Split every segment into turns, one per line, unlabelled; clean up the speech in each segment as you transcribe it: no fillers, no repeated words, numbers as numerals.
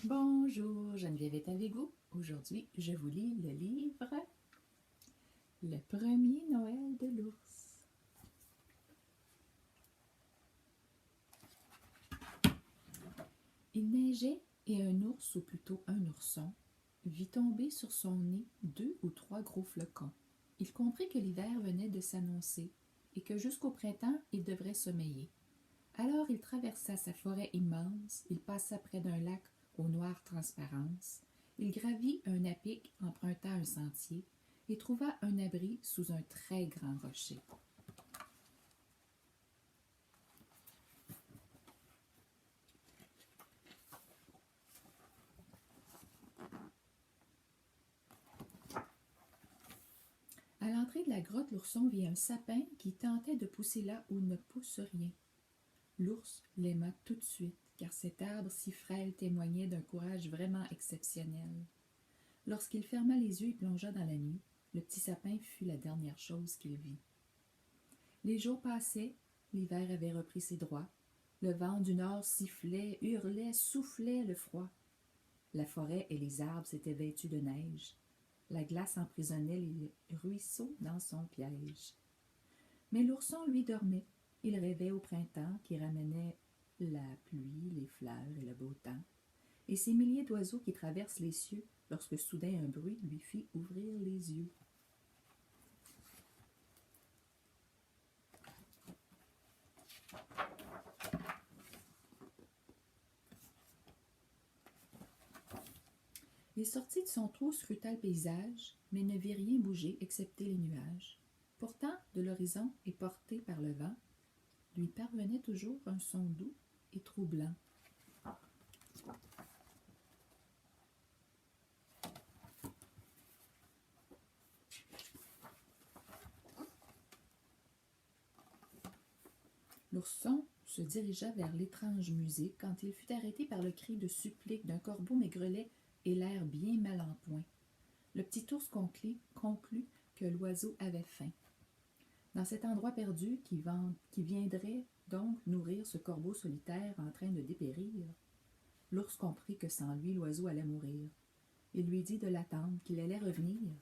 Bonjour, Geneviève est avec vous. Aujourd'hui, je vous lis le livre Le premier Noël de l'ours. Il neigeait et un ours, ou plutôt un ourson, vit tomber sur son nez 2 ou 3 gros flocons. Il comprit que l'hiver venait de s'annoncer et que jusqu'au printemps, il devrait sommeiller. Alors il traversa sa forêt immense, il passa près d'un lac aux noires transparences, il gravit un à-pic emprunta un sentier et trouva un abri sous un très grand rocher. À l'entrée de la grotte, l'ourson vit un sapin qui tentait de pousser là où ne pousse rien. L'ours l'aima tout de suite, car cet arbre si frêle témoignait d'un courage vraiment exceptionnel. Lorsqu'il ferma les yeux et plongea dans la nuit, le petit sapin fut la dernière chose qu'il vit. Les jours passaient, l'hiver avait repris ses droits. Le vent du nord sifflait, hurlait, soufflait le froid. La forêt et les arbres s'étaient vêtus de neige. La glace emprisonnait les ruisseaux dans son piège. Mais l'ourson, lui, dormait. Il rêvait au printemps qui ramenait la pluie, les fleurs et le beau temps, et ces milliers d'oiseaux qui traversent les cieux lorsque soudain un bruit lui fit ouvrir les yeux. Il sortit de son trou, scruta le paysage, mais ne vit rien bouger excepté les nuages. Pourtant, de l'horizon et porté par le vent, lui parvenait toujours un son doux et troublant. L'ourson se dirigea vers l'étrange musique quand il fut arrêté par le cri de supplique d'un corbeau maigrelet et l'air bien mal en point. Le petit ours conclut que l'oiseau avait faim. Dans cet endroit perdu qui viendrait donc nourrir ce corbeau solitaire en train de dépérir, l'ours comprit que sans lui l'oiseau allait mourir. Il lui dit de l'attendre, qu'il allait revenir.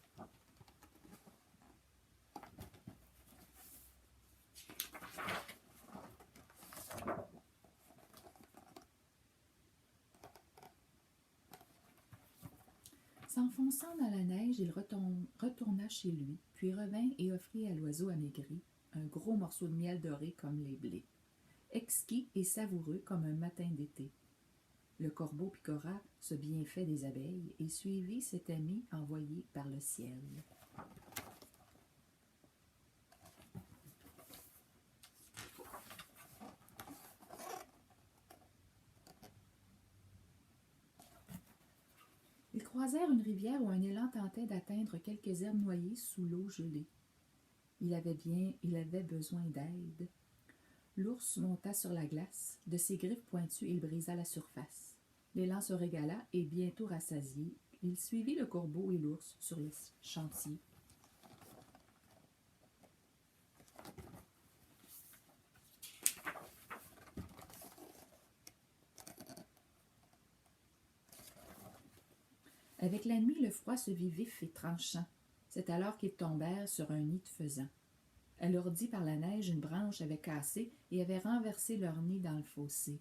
S'enfonçant dans la neige, il retourna chez lui, puis revint et offrit à l'oiseau amaigri un gros morceau de miel doré comme les blés, exquis et savoureux comme un matin d'été. Le corbeau picora ce bienfait des abeilles et suivit cet ami envoyé par le ciel. Ils croisèrent une rivière où un élan tentait d'atteindre quelques herbes noyées sous l'eau gelée. Il avait besoin d'aide. L'ours monta sur la glace. De ses griffes pointues, il brisa la surface. L'élan se régala et, bientôt rassasié, il suivit le corbeau et l'ours sur le chantier. Avec la nuit, le froid se vit vif et tranchant. C'est alors qu'ils tombèrent sur un nid de faisans. Alourdi par la neige, une branche avait cassé et avait renversé leur nid dans le fossé.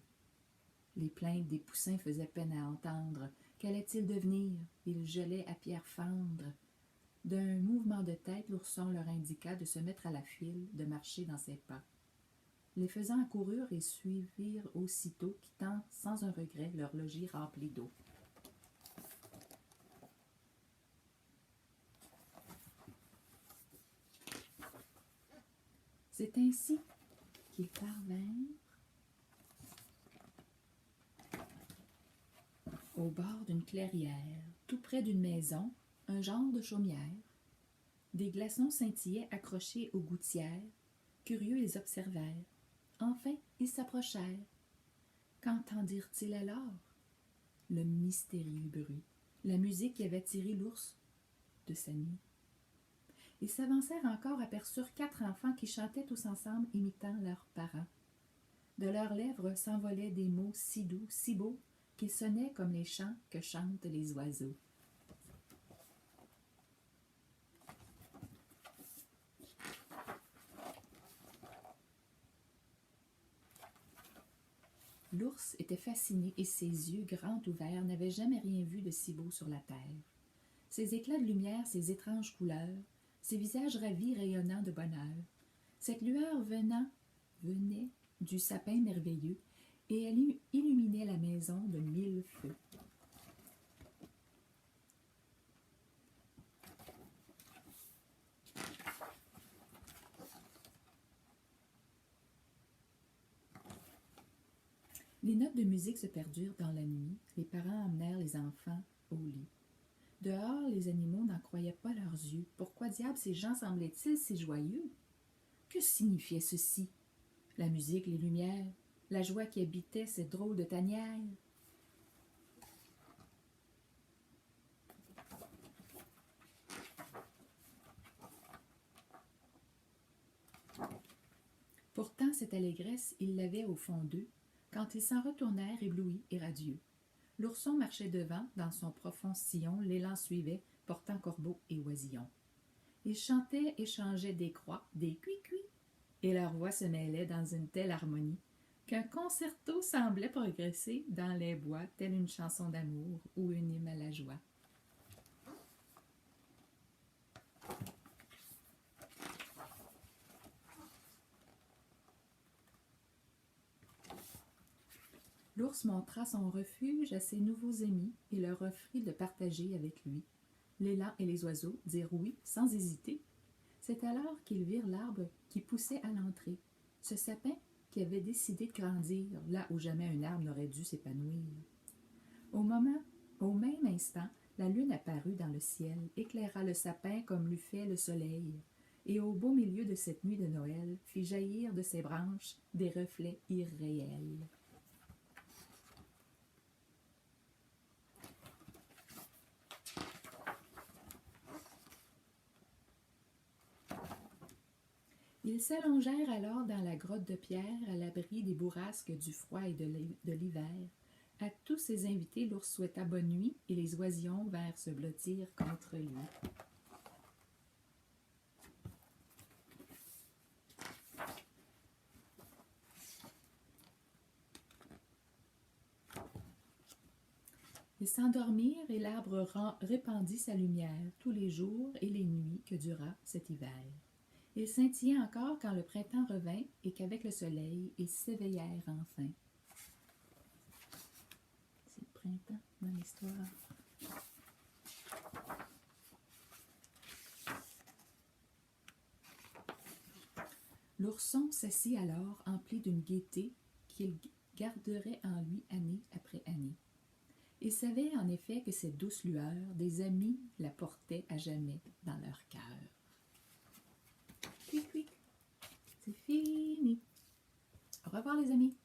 Les plaintes des poussins faisaient peine à entendre. Qu'allait-il devenir? Ils gelaient à pierre fendre. D'un mouvement de tête, l'ourson leur indiqua de se mettre à la file, de marcher dans ses pas. Les faisans accoururent et suivirent aussitôt, quittant sans un regret leur logis rempli d'eau. C'est ainsi qu'ils parvinrent au bord d'une clairière, tout près d'une maison, un genre de chaumière. Des glaçons scintillaient accrochés aux gouttières. Curieux, ils observèrent. Enfin, ils s'approchèrent. Qu'entendirent-ils alors? Le mystérieux bruit, la musique qui avait tiré l'ours de sa nuit. Ils s'avancèrent encore, aperçurent 4 enfants qui chantaient tous ensemble, imitant leurs parents. De leurs lèvres s'envolaient des mots si doux, si beaux, qui sonnaient comme les chants que chantent les oiseaux. L'ours était fasciné et ses yeux grands ouverts n'avaient jamais rien vu de si beau sur la terre. Ces éclats de lumière, ces étranges couleurs, ces visages ravis rayonnant de bonheur. Cette lueur venait du sapin merveilleux et elle illuminait la maison de 1000 feux. Les notes de musique se perdirent dans la nuit. Les parents emmenèrent les enfants au lit. Dehors, les animaux n'en croyaient pas leurs yeux. Pourquoi diable ces gens semblaient-ils si joyeux? Que signifiait ceci? La musique, les lumières, la joie qui habitait ces drôles de tanières. Pourtant, cette allégresse, ils l'avaient au fond d'eux, quand ils s'en retournèrent éblouis et radieux. L'ourson marchait devant, dans son profond sillon, l'élan suivait, portant corbeaux et oisillons. Ils chantaient et changeaient des croix, des cuits-cuits, et leur voix se mêlait dans une telle harmonie qu'un concerto semblait progresser dans les bois, telle une chanson d'amour ou une hymne à la joie. L'ours montra son refuge à ses nouveaux amis et leur offrit de partager avec lui. L'élan et les oiseaux dirent oui sans hésiter. C'est alors qu'ils virent l'arbre qui poussait à l'entrée, ce sapin qui avait décidé de grandir là où jamais un arbre n'aurait dû s'épanouir. Au même instant, la lune apparut dans le ciel, éclaira le sapin comme l'eût fait le soleil, et au beau milieu de cette nuit de Noël, fit jaillir de ses branches des reflets irréels. Ils s'allongèrent alors dans la grotte de pierre à l'abri des bourrasques du froid et de l'hiver. À tous ses invités, l'ours souhaita bonne nuit et les oisillons vinrent se blottir contre lui. Ils s'endormirent et l'arbre répandit sa lumière tous les jours et les nuits que dura cet hiver. Il scintillait encore quand le printemps revint et qu'avec le soleil, ils s'éveillèrent enfin. C'est le printemps dans l'histoire. L'ourson s'assit alors empli d'une gaieté qu'il garderait en lui année après année. Il savait en effet que cette douce lueur des amis la portait à jamais dans leur cœur. Quic, quic, c'est fini. Au revoir les amis.